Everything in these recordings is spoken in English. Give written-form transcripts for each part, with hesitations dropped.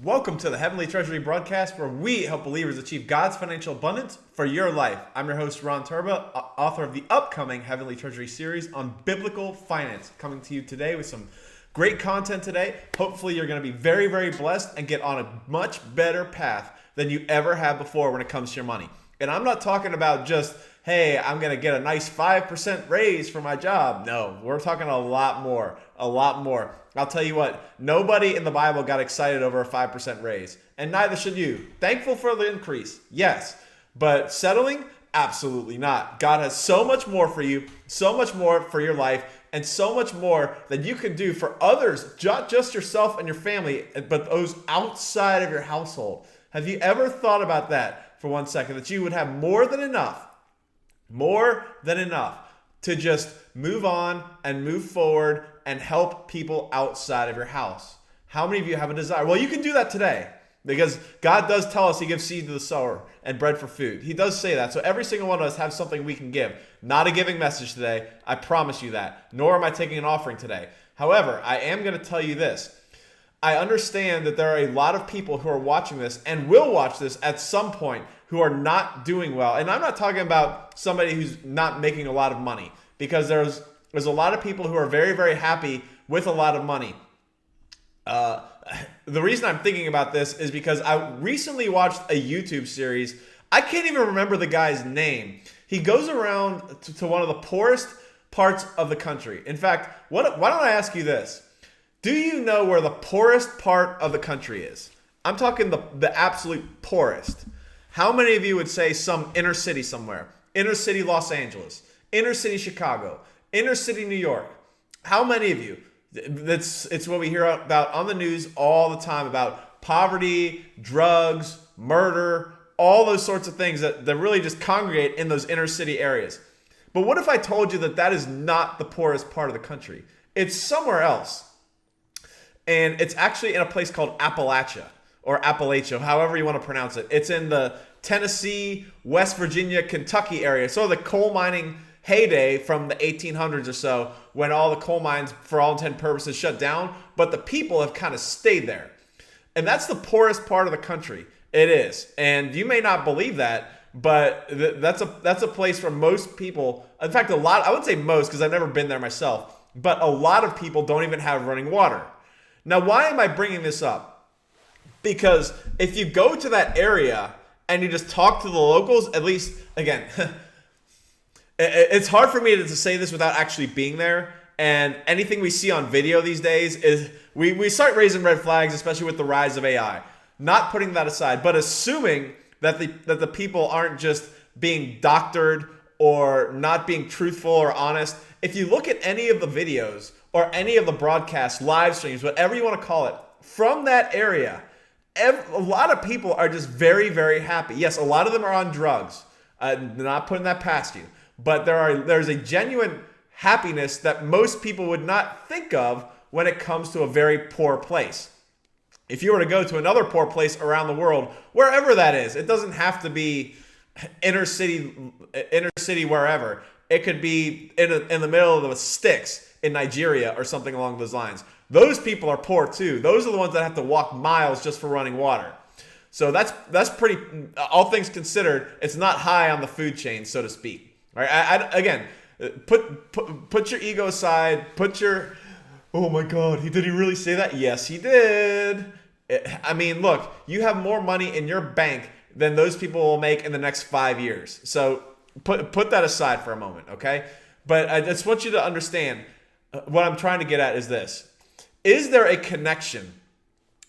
Welcome to the Heavenly Treasury broadcast, where we help believers achieve God's financial abundance for your life. I'm your host, Ron Turba, author of the upcoming Heavenly Treasury series on biblical finance, coming to you today with some great content today. Hopefully, you're going to be very, very blessed and get on a much better path than you ever have before when it comes to your money. And I'm not talking about just, hey, I'm going to get a nice 5% raise for my job. No, we're talking a lot more, a lot more. I'll tell you what, nobody in the Bible got excited over a 5% raise, and neither should you. Thankful for the increase, yes, but settling? Absolutely not. God has so much more for you, so much more for your life, and so much more that you can do for others, not just yourself and your family, but those outside of your household. Have you ever thought about that for 1 second, that you would have more than enough to just move on and move forward and help people outside of your house? How many of you have a desire? Well, you can do that today, because God does tell us he gives seed to the sower and bread for food. He does say that. So every single one of us have something we can give. Not a giving message today, I promise you that. Nor am I taking an offering today. However, I am going to tell you this. I understand that there are a lot of people who are watching this and will watch this at some point who are not doing well. And I'm not talking about somebody who's not making a lot of money, because there's a lot of people who are very, very happy with a lot of money. The reason I'm thinking about this is because I recently watched a YouTube series. I can't even remember the guy's name. He goes around to one of the poorest parts of the country. In fact, why don't I ask you this? Do you know where the poorest part of the country is? I'm talking the absolute poorest. How many of you would say some inner city somewhere? Inner city Los Angeles, inner city Chicago, inner city New York. How many of you? It's what we hear about on the news all the time, about poverty, drugs, murder, all those sorts of things that really just congregate in those inner city areas. But what if I told you that that is not the poorest part of the country? It's somewhere else. And it's actually in a place called Appalachia, or Appalachia, however you want to pronounce it. It's in the Tennessee, West Virginia, Kentucky area. So the coal mining heyday from the 1800s or so, when all the coal mines, for all intent and purposes, shut down. But the people have kind of stayed there. And that's the poorest part of the country. It is. And you may not believe that, but that's a place where most people, in fact, I would say most, because I've never been there myself, but a lot of people don't even have running water. Now, why am I bringing this up? Because if you go to that area and you just talk to the locals, at least, again, it's hard for me to say this without actually being there. And anything we see on video these days is we start raising red flags, especially with the rise of AI. Not putting that aside, but assuming that the people aren't just being doctored or not being truthful or honest. If you look at any of the videos or any of the broadcasts, live streams, whatever you want to call it, from that area, a lot of people are just very, very happy. Yes, a lot of them are on drugs. Not putting that past you. But there's a genuine happiness that most people would not think of when it comes to a very poor place. If you were to go to another poor place around the world, wherever that is, it doesn't have to be inner city wherever. It could be in the middle of the sticks in Nigeria or something along those lines. Those people are poor too. Those are the ones that have to walk miles just for running water. So that's pretty, all things considered, it's not high on the food chain, so to speak. All right. Again, put your ego aside. Oh my God, did he really say that? Yes, he did. I mean, look, you have more money in your bank than those people will make in the next 5 years. So put that aside for a moment, okay? But I just want you to understand what I'm trying to get at is this. Is there a connection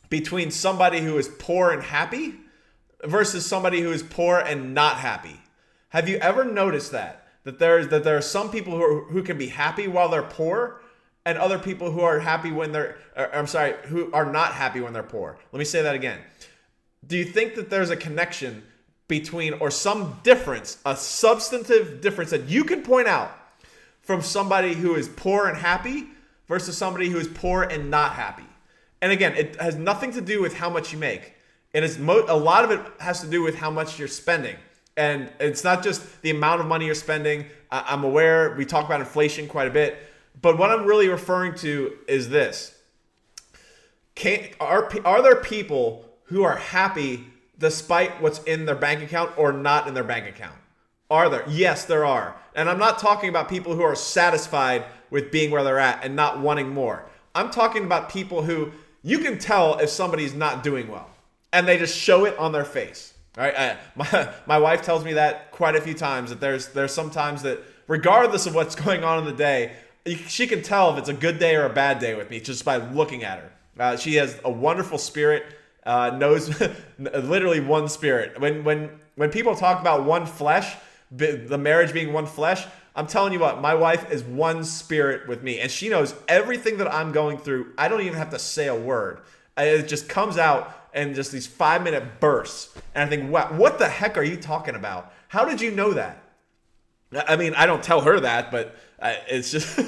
between somebody who is poor and happy versus somebody who is poor and not happy? Have you ever noticed that there are some people who can be happy while they're poor, and other people who are happy when who are not happy when they're poor? Let me say that again. Do you think that there's a connection between, or some difference, a substantive difference that you can point out from somebody who is poor and happy versus somebody who is poor and not happy? And again, it has nothing to do with how much you make. It is a lot of it has to do with how much you're spending. And it's not just the amount of money you're spending. I'm aware we talk about inflation quite a bit. But what I'm really referring to is this. Are there people who are happy despite what's in their bank account or not in their bank account? Are there? Yes, there are. And I'm not talking about people who are satisfied with being where they're at and not wanting more. I'm talking about people who you can tell if somebody's not doing well, and they just show it on their face. All right, my wife tells me that quite a few times, that there's some times that regardless of what's going on in the day, she can tell if it's a good day or a bad day with me just by looking at her. She has a wonderful spirit, knows literally one spirit. When people talk about one flesh, the marriage being one flesh, I'm telling you what, my wife is one spirit with me, and she knows everything that I'm going through. I don't even have to say a word. It just comes out in just these 5-minute bursts. And I think, wow, what the heck are you talking about? How did you know that? I mean, I don't tell her that, but it's just,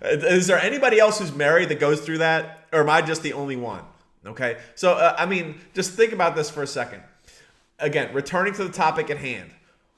is there anybody else who's married that goes through that? Or am I just the only one? Okay. So, I mean, just think about this for a second. Again, returning to the topic at hand.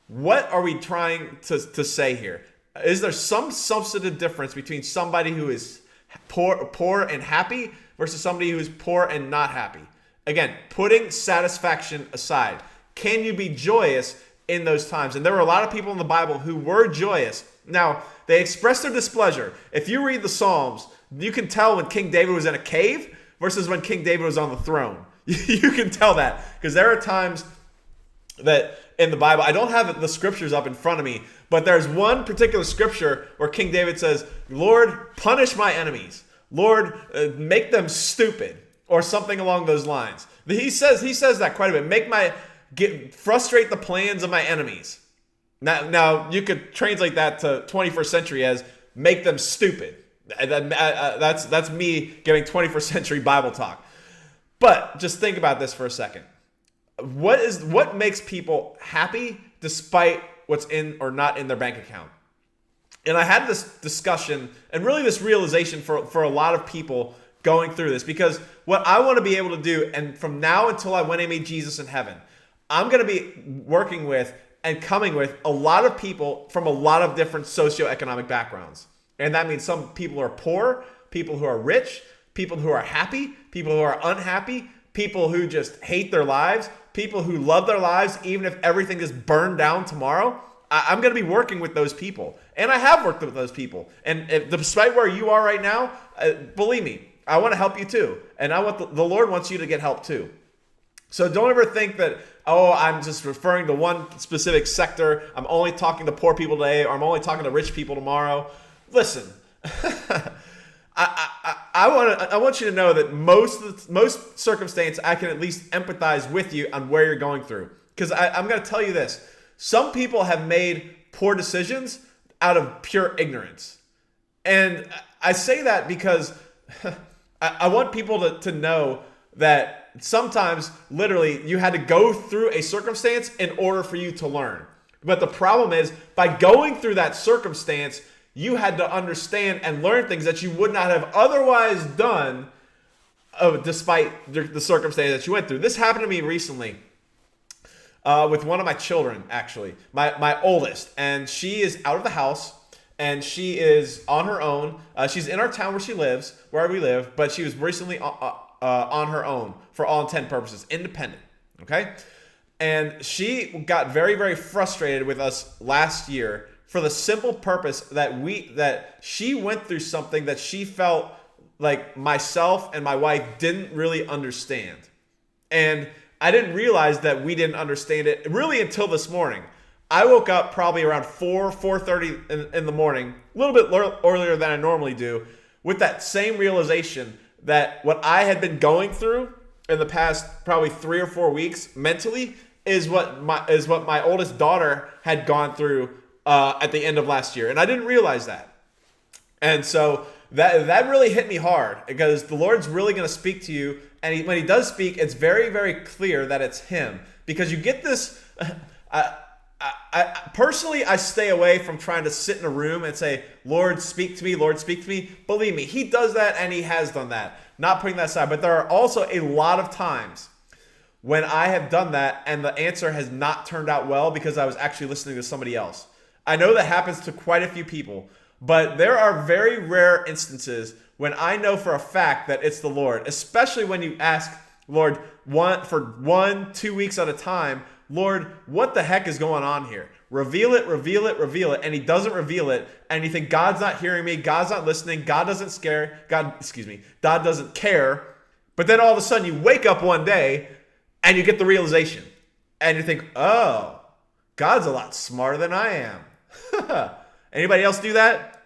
What are we trying to say here? Is there some substantive difference between somebody who is poor and happy versus somebody who is poor and not happy? Again, putting satisfaction aside, can you be joyous in those times? And there were a lot of people in the Bible who were joyous. Now, they expressed their displeasure. If you read the Psalms, you can tell when King David was in a cave versus when King David was on the throne. You can tell that, because there are times that in the Bible, I don't have the scriptures up in front of me, but there's one particular scripture where King David says, Lord, punish my enemies. Lord, make them stupid, or something along those lines. He says that quite a bit. Frustrate the plans of my enemies. Now you could translate that to 21st century as make them stupid. That's me giving 21st century Bible talk. But just think about this for a second. What makes people happy despite what's in or not in their bank account? And I had this discussion and really this realization for a lot of people going through this, because what I want to be able to do, and from now until I went and meet Jesus in heaven, I'm going to be working with and coming with a lot of people from a lot of different socioeconomic backgrounds. And that means some people are poor, people who are rich, people who are happy, people who are unhappy, people who just hate their lives, people who love their lives even if everything is burned down tomorrow. I'm going to be working with those people. And I have worked with those people. And despite where you are right now, believe me, I want to help you too. And I want the Lord wants you to get help too. So don't ever think that, oh, I'm just referring to one specific sector. I'm only talking to poor people today, or I'm only talking to rich people tomorrow. Listen, I want you to know that most circumstance, I can at least empathize with you on where you're going through. Because I'm going to tell you this. Some people have made poor decisions out of pure ignorance. And I say that because I want people to know that sometimes, literally, you had to go through a circumstance in order for you to learn. But the problem is, by going through that circumstance, you had to understand and learn things that you would not have otherwise done despite the circumstance that you went through. This happened to me recently with one of my children, actually, my oldest. And she is out of the house, and she is on her own. She's in our town where we live, but she was recently on her own for all intent and purposes, independent, okay? And she got very, very frustrated with us last year for the simple purpose that she went through something that she felt like myself and my wife didn't really understand. And I didn't realize that we didn't understand it really until this morning. I woke up probably around 4:30 in the morning, a little bit earlier than I normally do, with that same realization that what I had been going through in the past probably 3 or 4 weeks mentally is what my oldest daughter had gone through at the end of last year. And I didn't realize that. And so that really hit me hard, because the Lord's really going to speak to you. And when he does speak, it's very, very clear that it's him, because you get this. Personally, I stay away from trying to sit in a room and say, Lord, speak to me, Lord, speak to me. Believe me, he does that, and he has done that. Not putting that aside. But there are also a lot of times when I have done that and the answer has not turned out well because I was actually listening to somebody else. I know that happens to quite a few people, but there are very rare instances when I know for a fact that it's the Lord, especially when you ask, Lord, for 1-2 weeks at a time, Lord, what the heck is going on here? Reveal it, reveal it, reveal it. And he doesn't reveal it. And you think God's not hearing me. God's not listening. God doesn't care. God doesn't care. But then all of a sudden you wake up one day and you get the realization. And you think, oh, God's a lot smarter than I am. Anybody else do that?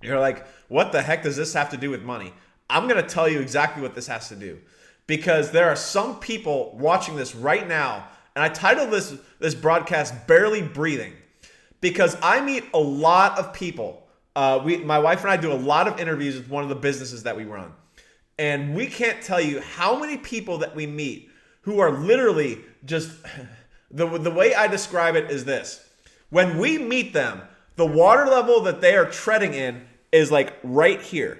You're like, what the heck does this have to do with money? I'm going to tell you exactly what this has to do. Because there are some people watching this right now. And I titled this broadcast Barely Breathing, because I meet a lot of people. My wife and I do a lot of interviews with one of the businesses that we run. And we can't tell you how many people that we meet who are literally just, the way I describe it is this. When we meet them, the water level that they are treading in is like right here.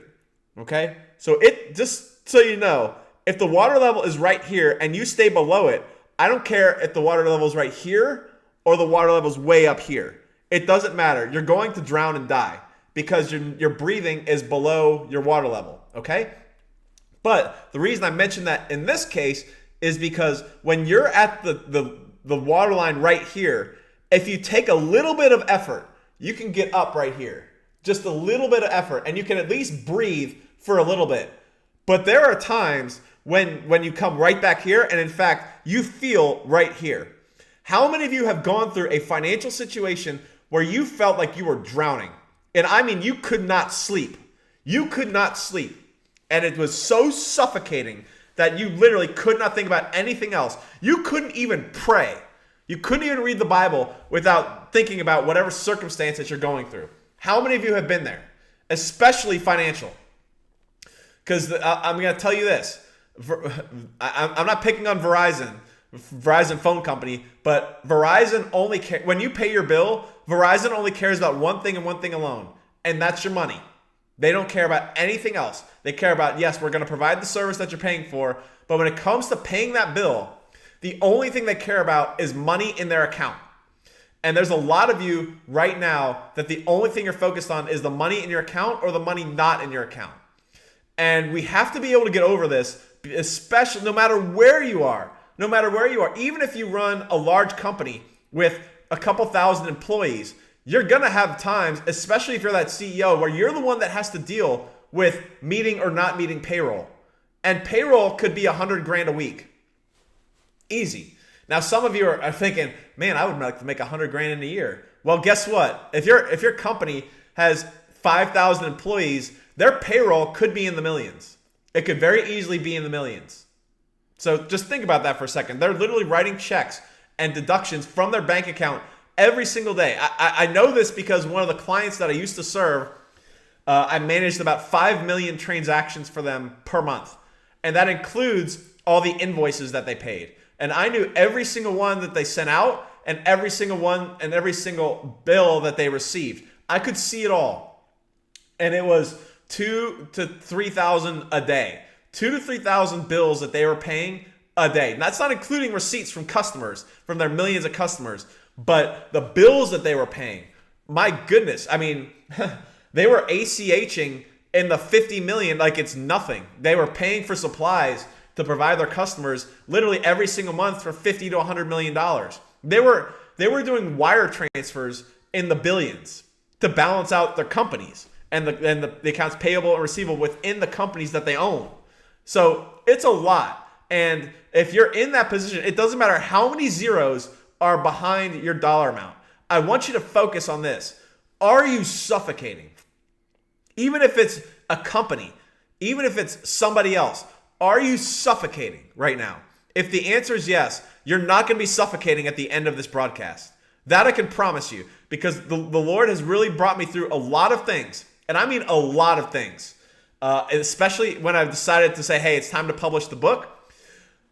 Okay? So just so you know, if the water level is right here and you stay below it, I don't care if the water level is right here or the water level is way up here. It doesn't matter. You're going to drown and die because your breathing is below your water level, okay? But the reason I mentioned that in this case is because when you're at the water line right here, if you take a little bit of effort, you can get up right here. Just a little bit of effort, and you can at least breathe for a little bit. But there are times when you come right back here, and in fact, you feel right here. How many of you have gone through a financial situation where you felt like you were drowning? And I mean, you could not sleep. You could not sleep. And it was so suffocating that you literally could not think about anything else. You couldn't even pray. You couldn't even read the Bible without thinking about whatever circumstance that you're going through. How many of you have been there? Especially financial. Because I'm going to tell you this. I'm not picking on Verizon phone company, but Verizon only when you pay your bill, Verizon only cares about one thing and one thing alone, and that's your money. They don't care about anything else. They care about, yes, we're going to provide the service that you're paying for, but when it comes to paying that bill, the only thing they care about is money in their account. And there's a lot of you right now that the only thing you're focused on is the money in your account or the money not in your account. And we have to be able to get over this, especially no matter where you are, even if you run a large company with a couple thousand employees, you're going to have times, especially if you're that CEO, where you're the one that has to deal with meeting or not meeting payroll. And payroll could be $100,000 a week. Easy. Now, some of you are thinking, man, I would like to make $100,000 in a year. Well, guess what? If your company has 5,000 employees, their payroll could be in the millions. It could very easily be in the millions. So just think about that for a second. They're literally writing checks and deductions from their bank account every single day. I know this because one of the clients that I used to serve, I managed about 5 million transactions for them per month. And that includes all the invoices that they paid. And I knew every single one that they sent out and every single one and every single bill that they received. I could see it all. And it was 2,000 to 3,000 a day. 2,000 to 3,000 bills that they were paying a day. And that's not including receipts from customers, from their millions of customers. But the bills that they were paying, my goodness. I mean, they were ACHing in the 50 million like it's nothing. They were paying for supplies to provide their customers literally every single month for $50 to $100 million. They were doing wire transfers in the billions to balance out their companies and the accounts payable and receivable within the companies that they own. So it's a lot. And if you're in that position, it doesn't matter how many zeros are behind your dollar amount. I want you to focus on this. Are you suffocating? Even if it's a company, even if it's somebody else, are you suffocating right now? If the answer is yes, you're not going to be suffocating at the end of this broadcast. That I can promise you, because the Lord has really brought me through a lot of things. And I mean a lot of things. Especially when I've decided to say, hey, it's time to publish the book.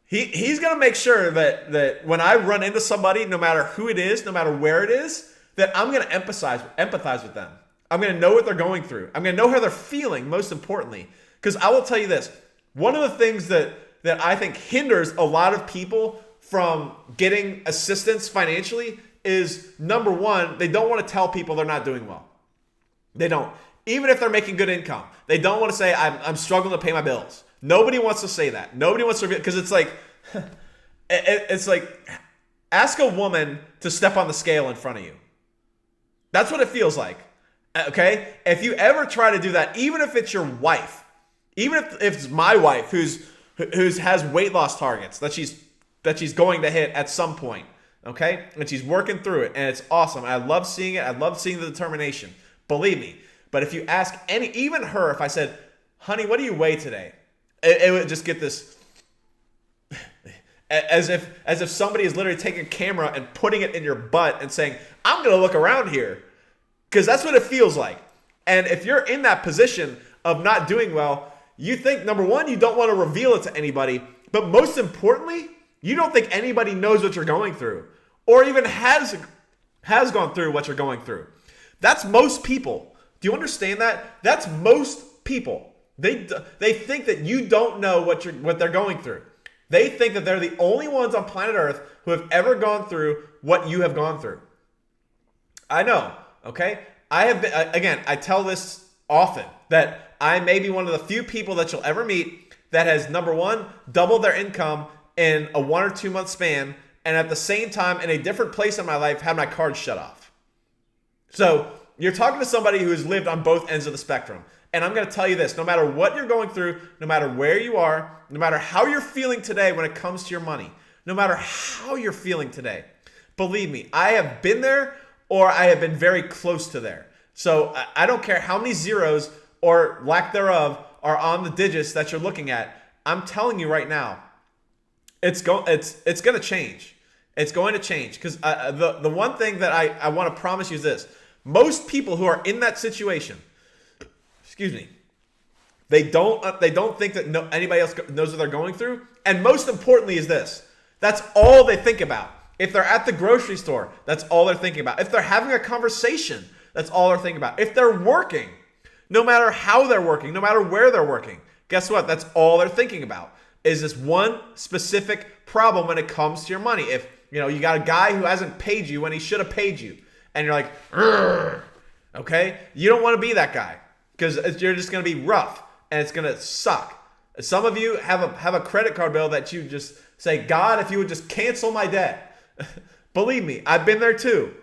He's going to make sure that when I run into somebody, no matter who it is, no matter where it is, that I'm going to empathize with them. I'm going to know what they're going through. I'm going to know how they're feeling, most importantly. Because I will tell you this. One of the things that I think hinders a lot of people from getting assistance financially is, number one, they don't want to tell people they're not doing well. They don't. even if they're making good income. They don't want to say, I'm struggling to pay my bills. Nobody wants to say that. Nobody wants to, because it's like, it's like, ask a woman to step on the scale in front of you. That's what it feels like. Okay? If you ever try to do that, even if it's your wife, even if it's my wife who's has weight loss targets that she's going to hit at some point, okay? And she's working through it, and it's awesome. I love seeing it. I love seeing the determination. Believe me. But if you ask even her, if I said, honey, what do you weigh today? It would just get this, as if somebody is literally taking a camera and putting it in your butt and saying, I'm going to look around here. Because that's what it feels like. And if you're in that position of not doing well, you think, number one, you don't want to reveal it to anybody. But most importantly, you don't think anybody knows what you're going through or even has gone through what you're going through. That's most people. Do you understand that? That's most people. They think that you don't know what they're going through. They think that they're the only ones on planet Earth who have ever gone through what you have gone through. I know. Okay, I have been, again, I tell this often, that I may be one of the few people that you'll ever meet that has, number one, doubled their income in a 1 or 2 month span, and at the same time, in a different place in my life, had my cards shut off. So you're talking to somebody who has lived on both ends of the spectrum. And I'm going to tell you this, no matter what you're going through, no matter where you are, no matter how you're feeling today when it comes to your money, no matter how you're feeling today, believe me, I have been there, or I have been very close to there. So I don't care how many zeros or lack thereof are on the digits that you're looking at. I'm telling you right now, it's going to change. It's going to change. Because the one thing that I want to promise you is this. Most people who are in that situation, excuse me, they don't think that anybody else knows what they're going through. And most importantly is this. That's all they think about. If they're at the grocery store, that's all they're thinking about. If they're having a conversation, that's all they're thinking about. If they're working, no matter how they're working, no matter where they're working, guess what? That's all they're thinking about is this one specific problem when it comes to your money. If you got a guy who hasn't paid you when he should have paid you, and you're like, okay, you don't want to be that guy because you're just going to be rough and it's going to suck. Some of you have a credit card bill that you just say, God, if you would just cancel my debt. Believe me, I've been there too.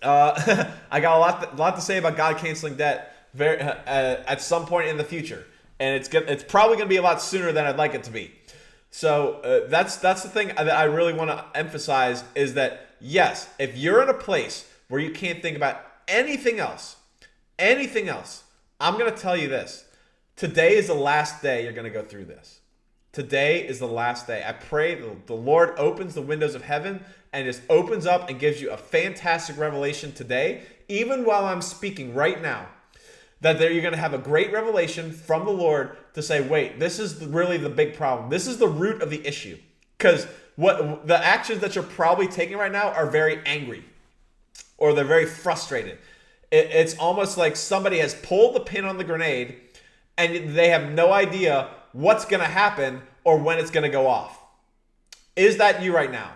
I got a lot to say about God canceling debt at some point in the future, and it's probably going to be a lot sooner than I'd like it to be. So that's the thing that I really want to emphasize is that yes, if you're in a place where you can't think about anything else, I'm going to tell you this: today is the last day you're going to go through this. Today is the last day. I pray the Lord opens the windows of heaven and just opens up and gives you a fantastic revelation today, even while I'm speaking right now, that you're going to have a great revelation from the Lord to say, wait, this is really the big problem. This is the root of the issue. Because what the actions that you're probably taking right now are very angry or they're very frustrated. It's almost like somebody has pulled the pin on the grenade and they have no idea what's going to happen or when it's going to go off. Is that you right now?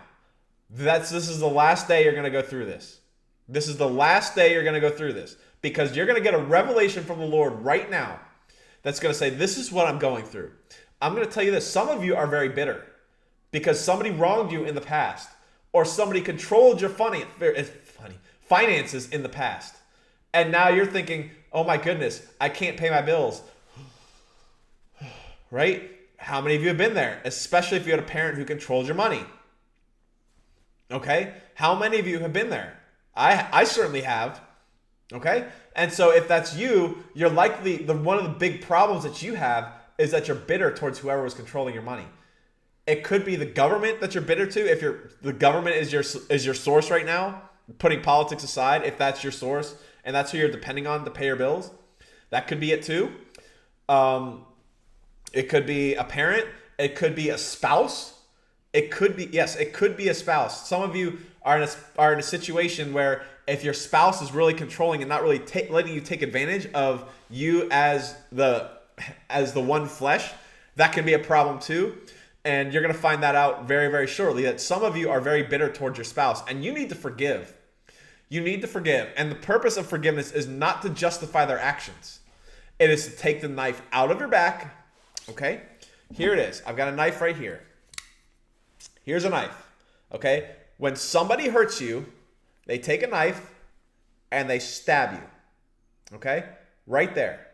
This is the last day you're going to go through this. This is the last day you're going to go through this because you're going to get a revelation from the Lord right now that's going to say, this is what I'm going through. I'm going to tell you this. Some of you are very bitter because somebody wronged you in the past or somebody controlled your finances in the past. And now you're thinking, oh my goodness, I can't pay my bills. Right? How many of you have been there? Especially if you had a parent who controlled your money. Okay? How many of you have been there? I certainly have. Okay? And so if that's you, you're likely, one of the big problems that you have is that you're bitter towards whoever was controlling your money. It could be the government that you're bitter to. If the government is your source right now, putting politics aside, if that's your source and that's who you're depending on to pay your bills, that could be it too. It could be a parent. It could be a spouse. It could be a spouse. Some of you are in a situation where if your spouse is really controlling and not really letting you take advantage of you as the one flesh, that can be a problem too. And you're going to find that out very, very shortly, that some of you are very bitter towards your spouse and you need to forgive. You need to forgive. And the purpose of forgiveness is not to justify their actions. It is to take the knife out of your back. Okay? Here it is. I've got a knife right here. Here's a knife. Okay? When somebody hurts you, they take a knife and they stab you. Okay? Right there.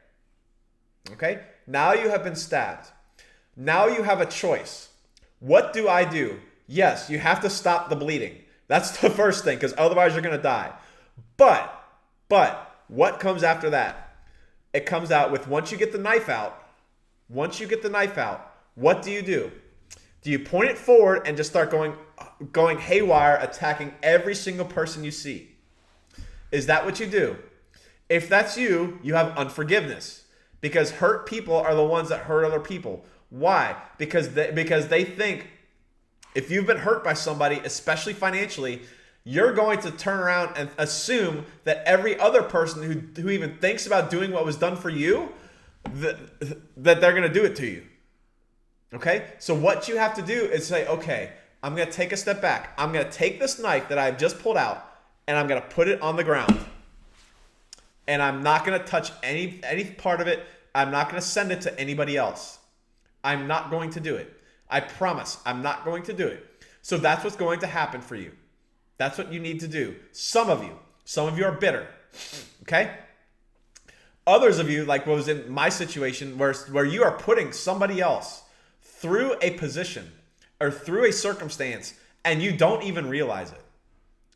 Okay? Now you have been stabbed. Now you have a choice. What do I do? Yes, you have to stop the bleeding. That's the first thing, because otherwise you're going to die. But, what comes after that? It comes out with once you get the knife out, what do? Do you point it forward and just start going haywire, attacking every single person you see? Is that what you do? If that's you, you have unforgiveness. Because hurt people are the ones that hurt other people. Why? Because they think if you've been hurt by somebody, especially financially, you're going to turn around and assume that every other person who even thinks about doing what was done for you, that they're going to do it to you. Okay? So what you have to do is say, okay, I'm going to take a step back. I'm going to take this knife that I've just pulled out and I'm going to put it on the ground. And I'm not going to touch any part of it. I'm not going to send it to anybody else. I'm not going to do it. I promise I'm not going to do it. So that's what's going to happen for you. That's what you need to do. Some of you are bitter. Okay? Others of you, like what was in my situation, where you are putting somebody else through a position or through a circumstance and you don't even realize it.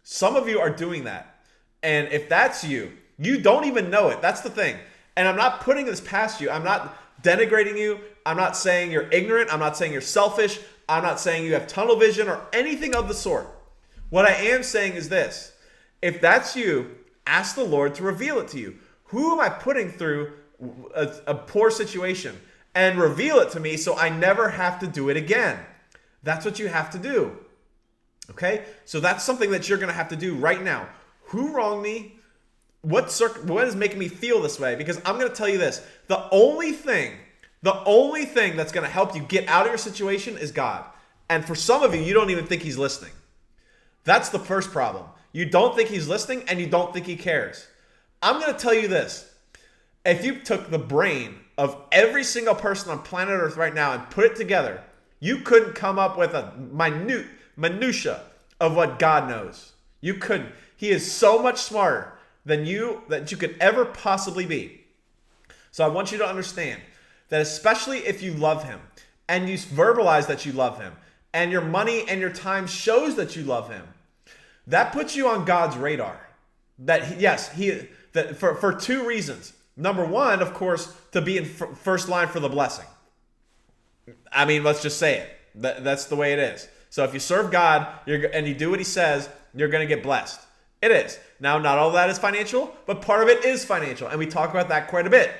Some of you are doing that. And if that's you, you don't even know it. That's the thing. And I'm not putting this past you. I'm not denigrating you. I'm not saying you're ignorant. I'm not saying you're selfish. I'm not saying you have tunnel vision or anything of the sort. What I am saying is this. If that's you, ask the Lord to reveal it to you. Who am I putting through a poor situation? And reveal it to me so I never have to do it again. That's what you have to do. Okay? So that's something that you're going to have to do right now. Who wronged me? What is making me feel this way? Because I'm going to tell you this. The only thing that's going to help you get out of your situation is God. And for some of you, you don't even think he's listening. That's the first problem. You don't think he's listening and you don't think he cares. I'm going to tell you this. If you took the brain of every single person on planet Earth right now and put it together, you couldn't come up with a minutia of what God knows. You couldn't. He is so much smarter than you could ever possibly be. So I want you to understand that especially if you love him and you verbalize that you love him and your money and your time shows that you love him, that puts you on God's radar. For two reasons. Number one, of course, to be in first line for the blessing. I mean, let's just say it. That's the way it is. So if you serve God and you do what he says, you're going to get blessed. It is. Now, not all of that is financial, but part of it is financial. And we talk about that quite a bit.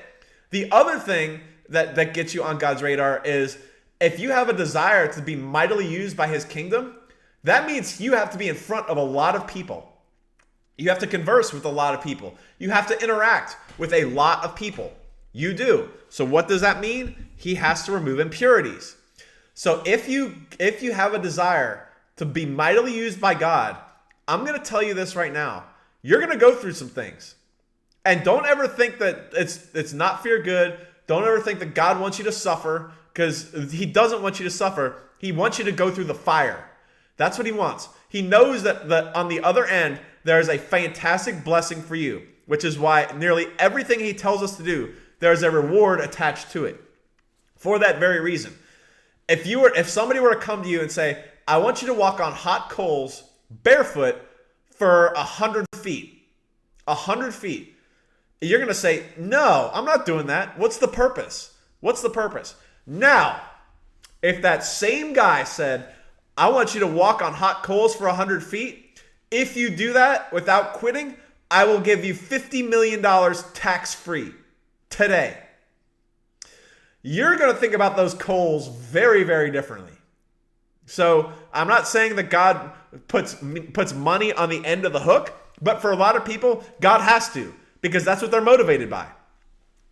The other thing that gets you on God's radar is if you have a desire to be mightily used by his kingdom, that means you have to be in front of a lot of people. You have to converse with a lot of people. You have to interact with a lot of people. You do. So what does that mean? He has to remove impurities. So if you have a desire to be mightily used by God, I'm going to tell you this right now. You're going to go through some things. And don't ever think that it's not for your good. Don't ever think that God wants you to suffer, because he doesn't want you to suffer. He wants you to go through the fire. That's what he wants. He knows that on the other end, there is a fantastic blessing for you, which is why nearly everything he tells us to do, there's a reward attached to it. For that very reason. If somebody were to come to you and say, I want you to walk on hot coals barefoot for 100 feet, 100 feet, you're going to say, no, I'm not doing that. What's the purpose? What's the purpose? Now, if that same guy said, I want you to walk on hot coals for 100 feet, if you do that without quitting, I will give you $50 million tax-free today. You're going to think about those coals very, very differently. So I'm not saying that God puts money on the end of the hook, but for a lot of people, God has to, because that's what they're motivated by.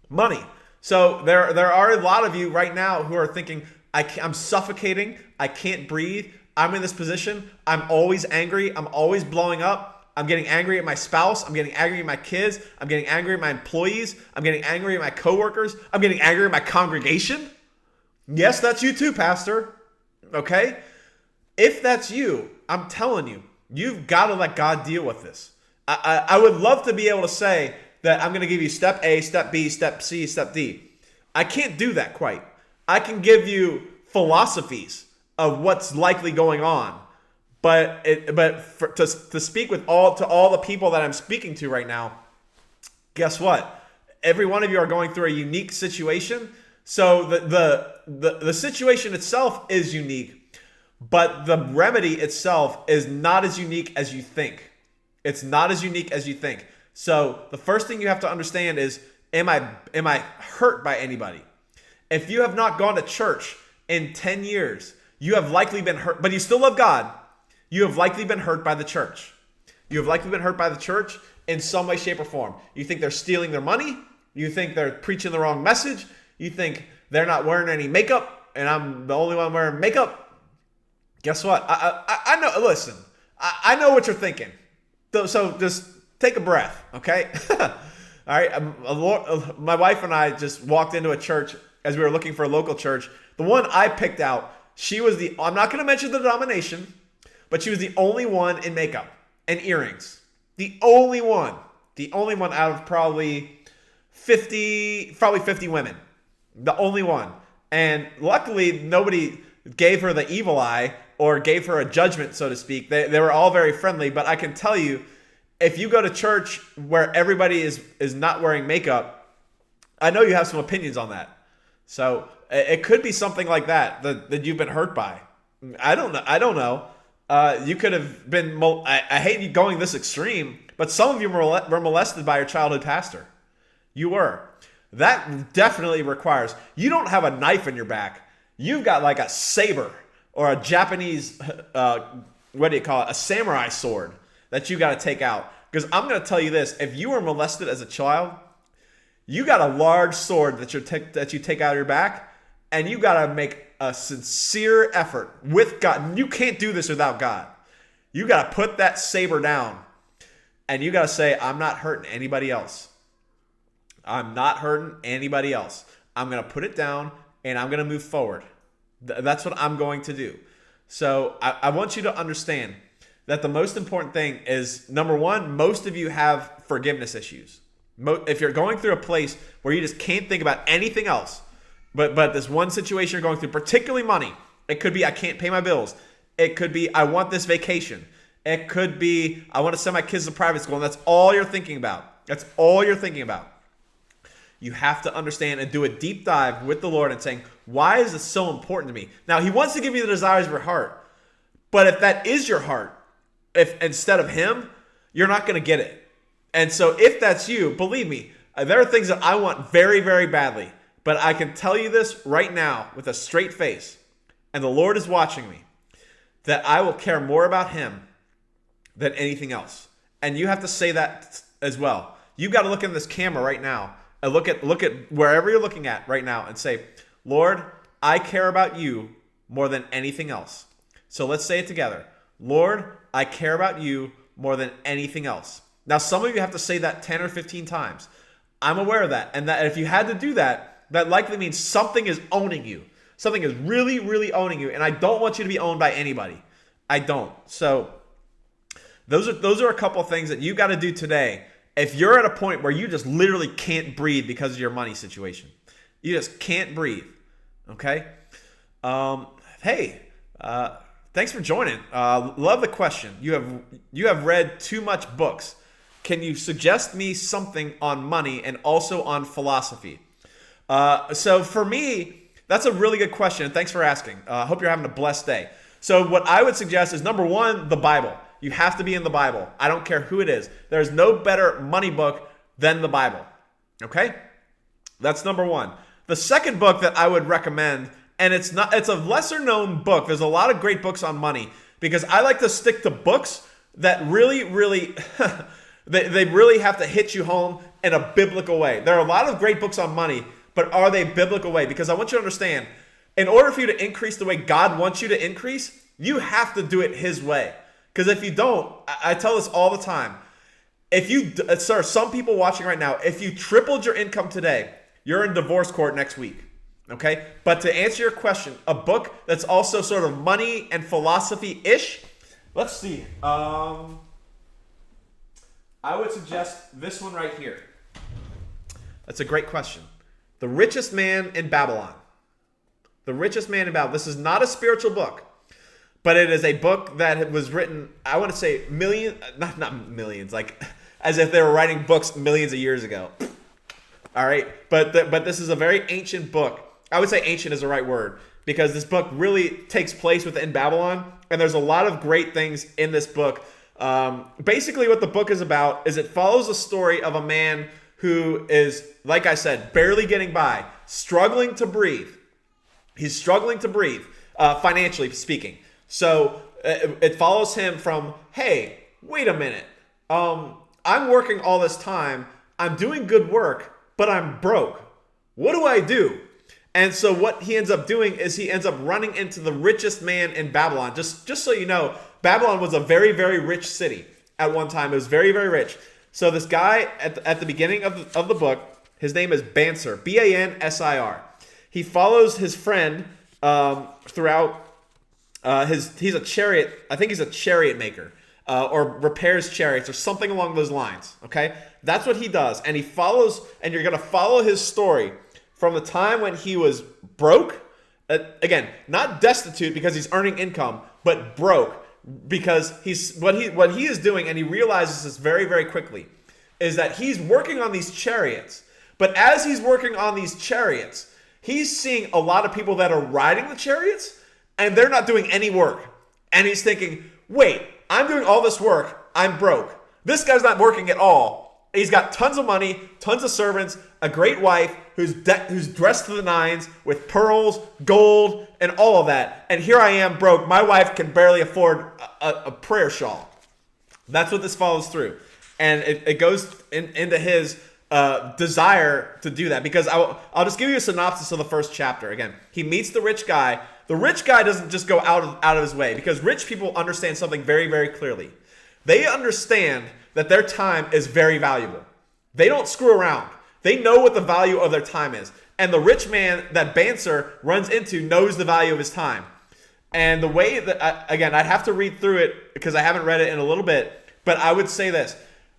Money. So there are a lot of you right now who are thinking, I'm suffocating. I can't breathe. I'm in this position. I'm always angry. I'm always blowing up. I'm getting angry at my spouse. I'm getting angry at my kids. I'm getting angry at my employees. I'm getting angry at my coworkers. I'm getting angry at my congregation. Yes, that's you too, Pastor. Okay? If that's you, I'm telling you, you've got to let God deal with this. I would love to be able to say that I'm going to give you step A, step B, step C, step D. I can't do that quite. I can give you philosophies of what's likely going on. But to speak to all the people that I'm speaking to right now, guess what? Every one of you are going through a unique situation. So the situation itself is unique, but the remedy itself is not as unique as you think. It's not as unique as you think. So the first thing you have to understand is, am I hurt by anybody? If you have not gone to church in 10 years, you have likely been hurt, but you still love God. You have likely been hurt by the church. You have likely been hurt by the church in some way, shape, or form. You think they're stealing their money. You think they're preaching the wrong message. You think they're not wearing any makeup, and I'm the only one wearing makeup. Guess what? I know. Listen, I know what you're thinking. So just take a breath, okay? All right. My wife and I just walked into a church as we were looking for a local church. The one I picked out, she was I'm not going to mention the denomination, but she was the only one in makeup and earrings. The only one out of probably 50 women. The only one. And luckily, nobody gave her the evil eye or gave her a judgment, so to speak. They were all very friendly, but I can tell you, if you go to church where everybody is not wearing makeup, I know you have some opinions on that. So it could be something like that you've been hurt by. I don't know. You could have been, I hate you going this extreme, but some of you were molested by your childhood pastor. You were. That definitely requires, you don't have a knife in your back. You've got like a saber or a Japanese, what do you call it? A samurai sword that you got to take out. Because I'm going to tell you this, if you were molested as a child, you got a large sword that you take out of your back, and you got to make a sincere effort with God. You can't do this without God. You got to put that saber down, and you got to say, I'm not hurting anybody else. I'm not hurting anybody else. I'm going to put it down, and I'm going to move forward. That's what I'm going to do. So I want you to understand that the most important thing is, number one, most of you have forgiveness issues. If you're going through a place where you just can't think about anything else, but this one situation you're going through, particularly money, it could be I can't pay my bills. It could be I want this vacation. It could be I want to send my kids to private school, and that's all you're thinking about. That's all you're thinking about. You have to understand and do a deep dive with the Lord and saying, why is this so important to me? Now, He wants to give you the desires of your heart. But if that is your heart, if instead of Him, you're not going to get it. And so if that's you, believe me, there are things that I want very, very badly. But I can tell you this right now with a straight face, and the Lord is watching me, that I will care more about Him than anything else. And you have to say that as well. You've got to look in this camera right now and look at wherever you're looking at right now and say, Lord, I care about you more than anything else. So let's say it together. Lord, I care about you more than anything else. Now, some of you have to say that 10 or 15 times. I'm aware of that. And that if you had to do that, that likely means something is owning you. Something is really, really owning you. And I don't want you to be owned by anybody. I don't. So those are a couple of things that you got to do today. If you're at a point where you just literally can't breathe because of your money situation, you just can't breathe. Okay. Hey, thanks for joining. Love the question. You have read too much books. Can you suggest me something on money and also on philosophy? So for me, that's a really good question. Thanks for asking. I hope you're having a blessed day. So what I would suggest is, number one, the Bible. You have to be in the Bible. I don't care who it is. There's no better money book than the Bible. Okay? That's number one. The second book that I would recommend, and it's a lesser known book. There's a lot of great books on money because I like to stick to books that really, really, they really have to hit you home in a biblical way. There are a lot of great books on money, but are they biblical way? Because I want you to understand, in order for you to increase the way God wants you to increase, you have to do it His way. Because if you don't, I tell this all the time. If you, sir, some people watching right now, if you tripled your income today, you're in divorce court next week. Okay? But to answer your question, a book that's also sort of money and philosophy-ish, let's see. I would suggest this one right here. That's a great question. The Richest Man in Babylon. The Richest Man in Babylon. This is not a spiritual book, but it is a book that was written, I want to say not millions, like as if they were writing books millions of years ago. All right? But this is a very ancient book. I would say ancient is the right word, because this book really takes place within Babylon, and there's a lot of great things in this book. Basically what the book is about is it follows the story of a man who is, like I said, barely getting by, struggling to breathe. He's struggling to breathe, financially speaking. So it follows him from, hey, wait a minute. I'm working all this time. I'm doing good work, but I'm broke. What do I do? And so what he ends up doing is he ends up running into the richest man in Babylon. Just so you know, Babylon was a very, very rich city at one time. It was very, very rich. So this guy at the beginning of the book, his name is Bansir, Bansir. He follows his friend throughout he's a chariot. I think he's a chariot maker or repairs chariots or something along those lines. Okay, that's what he does, and he follows. And you're gonna follow his story from the time when he was broke. Again, not destitute because he's earning income, but broke because he's what he is doing, and he realizes this very, very quickly, is that he's working on these chariots. But as he's working on these chariots, he's seeing a lot of people that are riding the chariots, and they're not doing any work. And he's thinking, wait, I'm doing all this work. I'm broke. This guy's not working at all. He's got tons of money, tons of servants, a great wife who's dressed to the nines with pearls, gold, and all of that. And here I am broke. My wife can barely afford a prayer shawl. That's what this follows through. And it goes into his desire to do that, because I'll just give you a synopsis of the first chapter. Again, he meets the rich guy. The rich guy doesn't just go out of his way, because rich people understand something very, very clearly. They understand that their time is very valuable. They don't screw around. They know what the value of their time is. And the rich man that Bansir runs into knows the value of his time. And the way that, again, I'd have to read through it because I haven't read it in a little bit, but I would say this.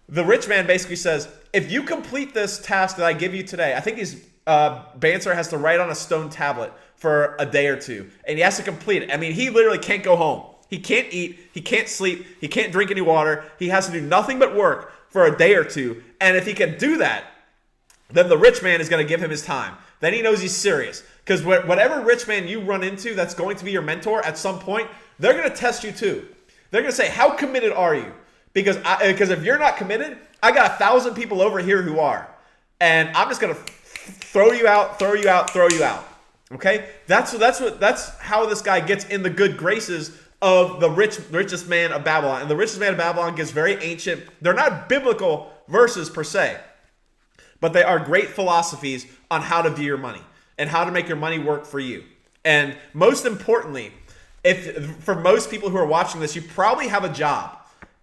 The rich man basically says, if you complete this task that I give you today, I think Bansir has to write on a stone tablet for a day or two, and he has to complete it. I mean, he literally can't go home. He can't eat. He can't sleep. He can't drink any water. He has to do nothing but work for a day or two. And if he can do that, then the rich man is going to give him his time. Then he knows he's serious. Because whatever rich man you run into that's going to be your mentor at some point, they're going to test you too. They're going to say, how committed are you? Because if you're not committed, I got 1,000 people over here who are. And I'm just going to throw you out. Okay? That's how this guy gets in the good graces of the richest man of Babylon. And the richest man of Babylon gets very ancient. They're not biblical verses per se, but they are great philosophies on how to view your money and how to make your money work for you. And most importantly, for most people who are watching this, you probably have a job.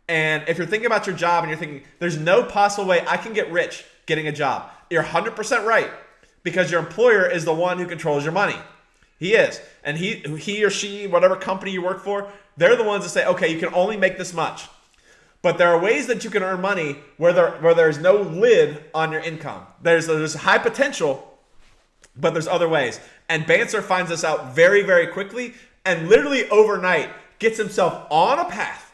And if you're thinking about your job and you're thinking, there's no possible way I can get rich getting a job, you're 100% right, because your employer is the one who controls your money. He is. And he or she, whatever company you work for, they're the ones that say, okay, you can only make this much. But there are ways that you can earn money where there's no lid on your income. There's high potential, but there's other ways. And Bansir finds this out very, very quickly, and literally overnight gets himself on a path,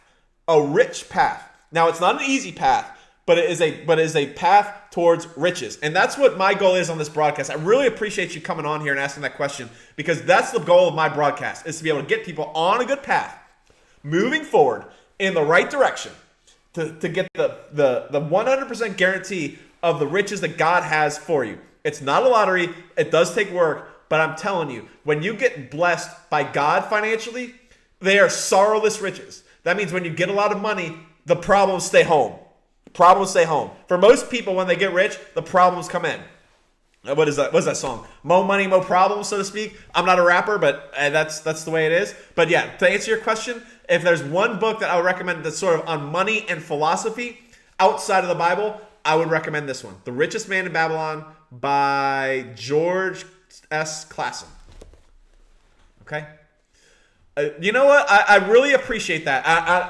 a rich path. Now, it's not an easy path, but it is a path towards riches. And that's what my goal is on this broadcast. I really appreciate you coming on here and asking that question, because that's the goal of my broadcast, is to be able to get people on a good path, moving forward in the right direction, to get the 100% guarantee of the riches that God has for you. It's not a lottery. It does take work, but I'm telling you, when you get blessed by God financially, they are sorrowless riches. That means when you get a lot of money, the problems stay home. Problems stay home. For most people, when they get rich, the problems come in. What is that? What's that song? Mo money, mo problems, so to speak. I'm not a rapper, but that's the way it is. But yeah, to answer your question, If there's one book that I would recommend that's sort of on money and philosophy outside of the Bible, I would recommend this one, The Richest Man in Babylon by George S. Clason. Okay? You know what? I really appreciate that.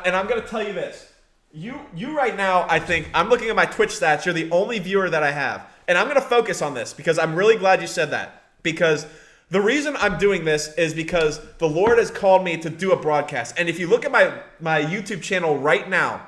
And I'm going to tell you this. You right now, I think, I'm looking at my Twitch stats. You're the only viewer that I have. And I'm going to focus on this because I'm really glad you said that. Because the reason I'm doing this is because the Lord has called me to do a broadcast. And if you look at my YouTube channel right now,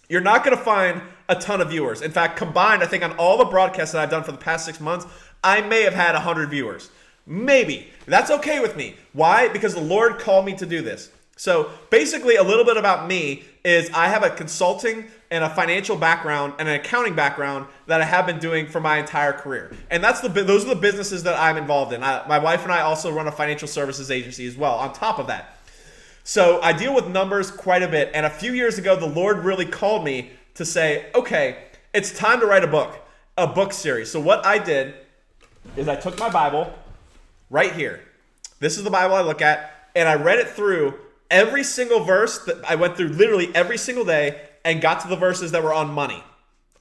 you're not going to find a ton of viewers. In fact, combined, I think on all the broadcasts that I've done for the past 6 months, I may have had 100 viewers. Maybe. That's okay with me. Why? Because the Lord called me to do this. So basically, a little bit about me is I have a consulting and a financial background and an accounting background that I have been doing for my entire career. And those are the businesses that I'm involved in. My wife and I also run a financial services agency as well on top of that. So I deal with numbers quite a bit. And a few years ago, the Lord really called me to say, okay, it's time to write a book series. So what I did is I took my Bible right here. This is the Bible I look at, and I read it through every single verse that I went through literally every single day and got to the verses that were on money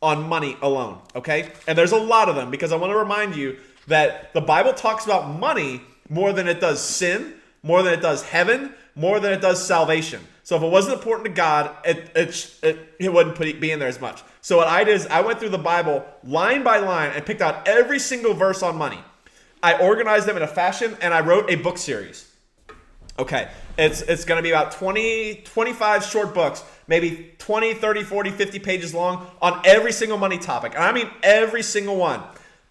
alone, okay? And there's a lot of them because I want to remind you that the Bible talks about money more than it does sin, more than it does heaven, more than it does salvation. So if it wasn't important to God, it wouldn't be in there as much. So what I did is I went through the Bible line by line and picked out every single verse on money. I organized them in a fashion and I wrote a book series. Okay, it's going to be about 25 short books, maybe 20, 30, 40, 50 pages long on every single money topic. And I mean every single one.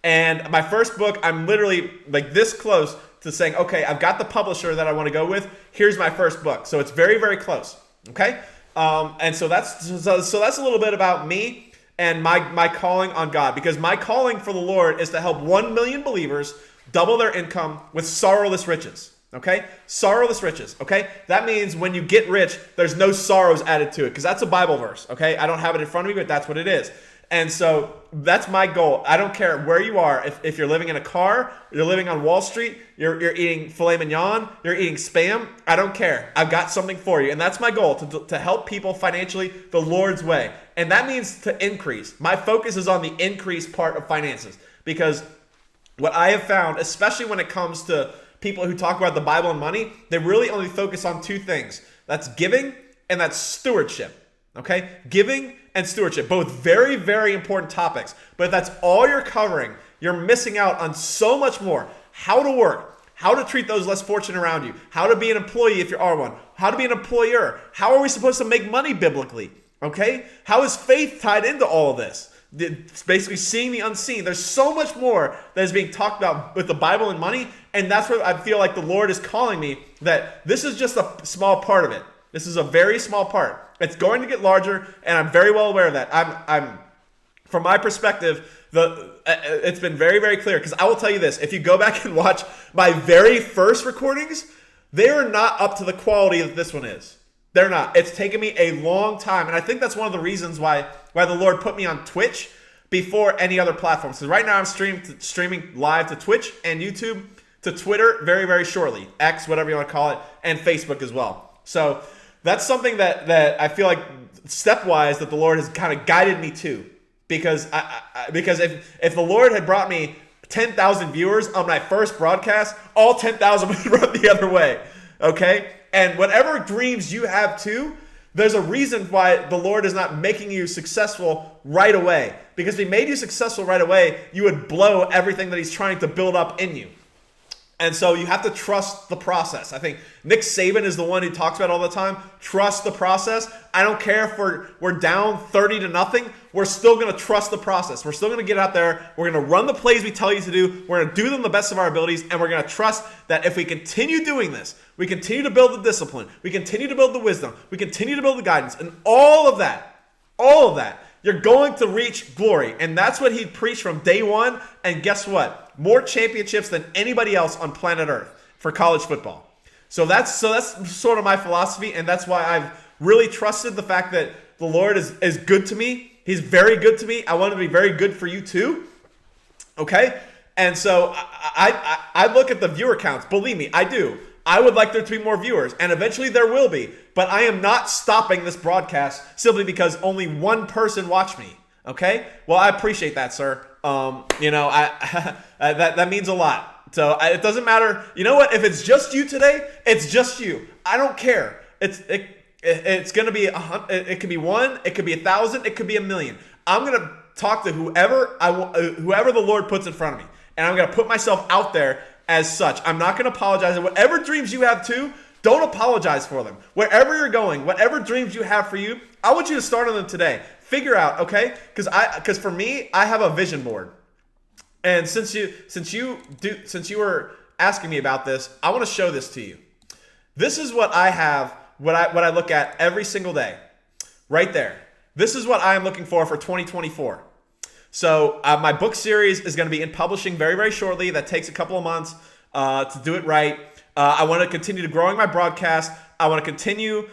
And my first book, I'm literally like this close to saying, okay, I've got the publisher that I want to go with. Here's my first book. So it's very, very close. Okay? And so that's a little bit about me and my calling on God. Because my calling for the Lord is to help 1 million believers double their income with sorrowless riches. Okay? Sorrowless riches. Okay? That means when you get rich, there's no sorrows added to it. Because that's a Bible verse. Okay? I don't have it in front of me, but that's what it is. And so that's my goal. I don't care where you are. If you're living in a car, you're living on Wall Street, you're eating filet mignon, you're eating Spam, I don't care. I've got something for you. And that's my goal, to help people financially the Lord's way. And that means to increase. My focus is on the increase part of finances. Because what I have found, especially when it comes to people who talk about the Bible and money, they really only focus on two things. That's giving and that's stewardship. Okay? Giving and stewardship, both very, very important topics. But if that's all you're covering, you're missing out on so much more. How to work, how to treat those less fortunate around you, how to be an employee if you are one, how to be an employer, how are we supposed to make money biblically, okay? How is faith tied into all of this? It's basically seeing the unseen. There's so much more that is being talked about with the Bible and money, and that's where I feel like the Lord is calling me, that this is just a small part of it. This is a very small part. It's going to get larger, and I'm very well aware of that. I'm from my perspective, it's been very, very clear. Because I will tell you this: if you go back and watch my very first recordings, they are not up to the quality that this one is. They're not. It's taken me a long time, and I think that's one of the reasons why the Lord put me on Twitch before any other platform. So right now I'm streaming live to Twitch and YouTube, to Twitter very, very shortly, X, whatever you want to call it, and Facebook as well. So that's something that I feel like stepwise that the Lord has kind of guided me to, because because if the Lord had brought me 10,000 viewers on my first broadcast, all 10,000 would run the other way, okay? And whatever dreams you have too, there's a reason why the Lord is not making you successful right away. Because if He made you successful right away, you would blow everything that He's trying to build up in you. And so you have to trust the process. I think Nick Saban is the one who talks about it all the time. Trust the process. I don't care if we're down 30-0. We're still going to trust the process. We're still going to get out there. We're going to run the plays we tell you to do. We're going to do them the best of our abilities. And we're going to trust that if we continue doing this, we continue to build the discipline, we continue to build the wisdom, we continue to build the guidance, and all of that, you're going to reach glory. And that's what he preached from day one. And guess what? More championships than anybody else on planet Earth for college football. So that's sort of my philosophy, and that's why I've really trusted the fact that the Lord is good to me. He's very good to me. I want to be very good for you too. Okay? And so I look at the viewer counts. Believe me, I do. I would like there to be more viewers, and eventually there will be. But I am not stopping this broadcast simply because only one person watched me. Okay? Well, I appreciate that, sir. That means a lot. So it doesn't matter. You know what? If it's just you today, it's just you. I don't care. It's gonna be it could be 1, it could be 1,000, it could be 1,000,000. I'm gonna talk to whoever whoever the Lord puts in front of me, and I'm gonna put myself out there as such. I'm not gonna apologize. And whatever dreams you have too, don't apologize for them. Wherever you're going, whatever dreams you have for you, I want you to start on them today. Figure out, okay? Because for me, I have a vision board, and since you were asking me about this, I want to show this to you. This is what I have. What I look at every single day, right there. This is what I am looking for 2024. So my book series is going to be in publishing very, very shortly. That takes a couple of months to do it right. I want to continue to growing my broadcast. I want to continue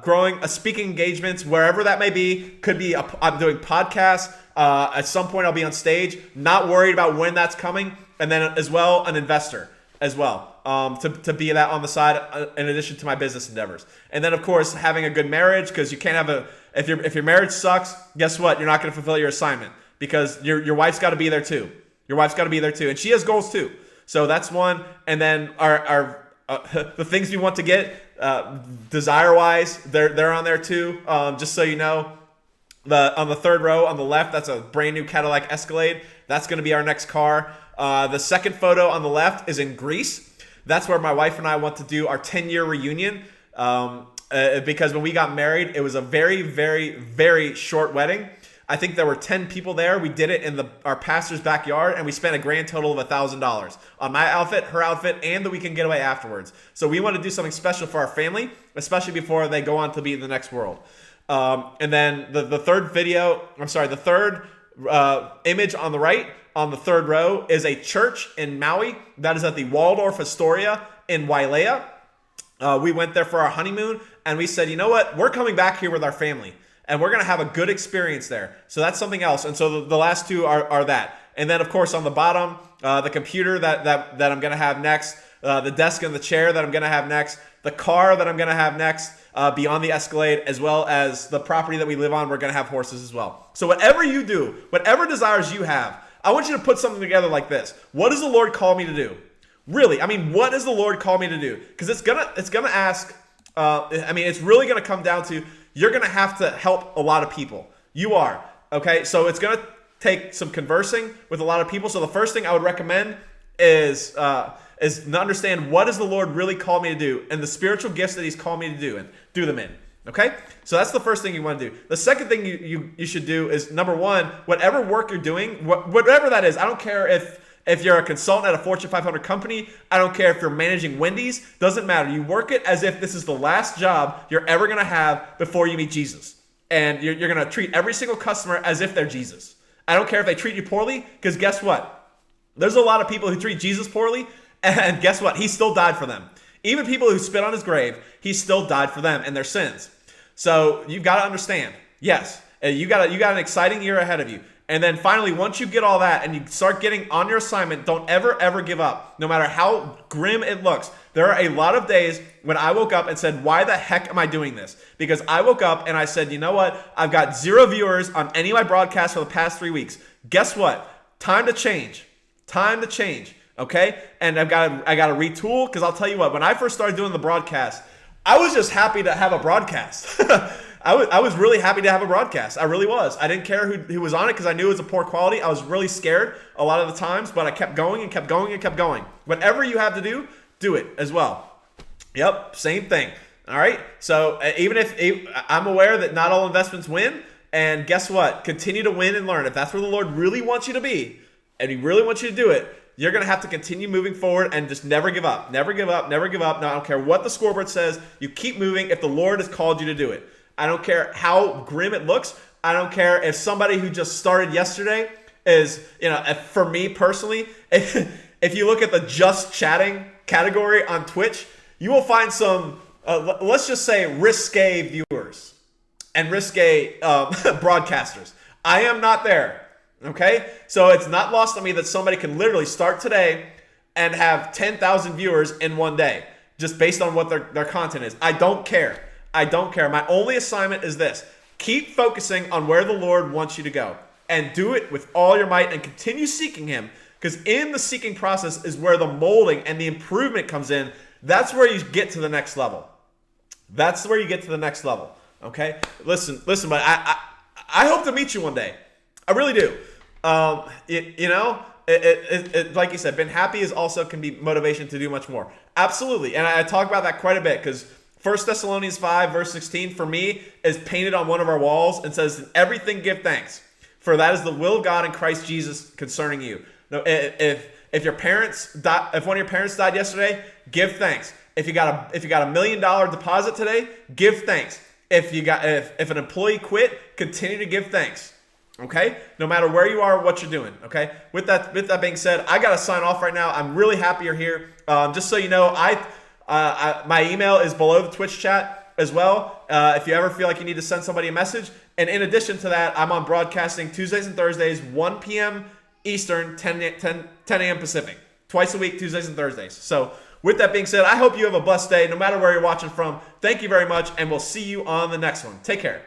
growing speaking engagements wherever that may be. Could be I'm doing podcasts. At some point I'll be on stage. Not worried about when that's coming. And then as well, an investor as well. To be that on the side in addition to my business endeavors. And then of course having a good marriage, because you can't have if your marriage sucks, guess what? You're not going to fulfill your assignment, because your wife's got to be there too. Your wife's got to be there too, and she has goals too. So that's one. And then our the things we want to get desire wise, they're on there too. Just so you know, on the third row on the left, that's a brand new Cadillac Escalade. That's going to be our next car. The second photo on the left is in Greece. That's where my wife and I want to do our 10-year reunion, because when we got married, it was a very, very, very short wedding. I think there were 10 people there. We did it in our pastor's backyard, and we spent a grand total of $1,000 on my outfit, her outfit, and the weekend getaway afterwards. So we want to do something special for our family, especially before they go on to be in the next world. And then the third image on the right, on the third row, is a church in Maui. That is at the Waldorf Astoria in Wailea. We went there for our honeymoon, and we said, you know what? We're coming back here with our family, and we're going to have a good experience there. So that's something else. And so the last two are that. And then, of course, on the bottom, the computer that I'm going to have next, the desk and the chair that I'm going to have next, the car that I'm going to have next, beyond the Escalade, as well as the property that we live on, we're going to have horses as well. So whatever you do, whatever desires you have, I want you to put something together like this. What does the Lord call me to do? Really, what does the Lord call me to do? Because it's gonna ask. It's really gonna come down to, you're gonna have to help a lot of people. You are, okay. So it's gonna take some conversing with a lot of people. So the first thing I would recommend is to understand, what does the Lord really call me to do, and the spiritual gifts that He's called me to do, and do them in. Okay, so that's the first thing you want to do. The second thing you should do is, number one, whatever work you're doing, whatever that is. I don't care if you're a consultant at a Fortune 500 company. I don't care if you're managing Wendy's. Doesn't matter. You work it as if this is the last job you're ever going to have before you meet Jesus. And you're going to treat every single customer as if they're Jesus. I don't care if they treat you poorly, because guess what? There's a lot of people who treat Jesus poorly, and guess what? He still died for them. Even people who spit on His grave, He still died for them and their sins. So you've got to understand, yes, you got an exciting year ahead of you. And then finally, once you get all that and you start getting on your assignment, don't ever give up, no matter how grim it looks. There are a lot of days when I woke up and said, why the heck am I doing this? Because I woke up and I said, you know what? I've got 0 viewers on any of my broadcasts for the past 3 weeks. Guess what? Time to change. Okay? And I got to retool, because I'll tell you what, when I first started doing the broadcast, I was just happy to have a broadcast. I was really happy to have a broadcast. I really was. I didn't care who was on it, because I knew it was a poor quality. I was really scared a lot of the times, but I kept going and kept going and kept going. Whatever you have to do it as well. Yep, same thing. All right. So even if I'm aware that not all investments win, and guess what? Continue to win and learn. If that's where the Lord really wants you to be, and He really wants you to do it, you're going to have to continue moving forward and just never give up. Never give up. Never give up. No, I don't care what the scoreboard says. You keep moving if the Lord has called you to do it. I don't care how grim it looks. I don't care if somebody who just started yesterday is, for me personally, if you look at the just chatting category on Twitch, you will find some, let's just say, risque viewers and risque broadcasters. I am not there. Okay, so it's not lost on me that somebody can literally start today and have 10,000 viewers in one day just based on what their content is. I don't care. I don't care. My only assignment is this. Keep focusing on where the Lord wants you to go and do it with all your might and continue seeking him, because in the seeking process is where the molding and the improvement comes in. That's where you get to the next level. That's where you get to the next level. Okay? Listen, but I hope to meet you one day. I really do. Like you said, being happy is also can be motivation to do much more. Absolutely. And I talk about that quite a bit because 1 Thessalonians 5 verse 16 for me is painted on one of our walls and says, "In everything give thanks, for that is the will of God in Christ Jesus concerning you." No, if your parents if one of your parents died yesterday, give thanks. If you got a $1 million deposit today, give thanks. If an employee quit, continue to give thanks. Okay? No matter where you are or what you're doing. Okay? With that being said, I gotta sign off right now. I'm really happy you're here. Just so you know, my email is below the Twitch chat as well. If you ever feel like you need to send somebody a message. And in addition to that, I'm on broadcasting Tuesdays and Thursdays, 1 p.m. Eastern, 10 a.m. Pacific. Twice a week, Tuesdays and Thursdays. So with that being said, I hope you have a blessed day no matter where you're watching from. Thank you very much, and we'll see you on the next one. Take care.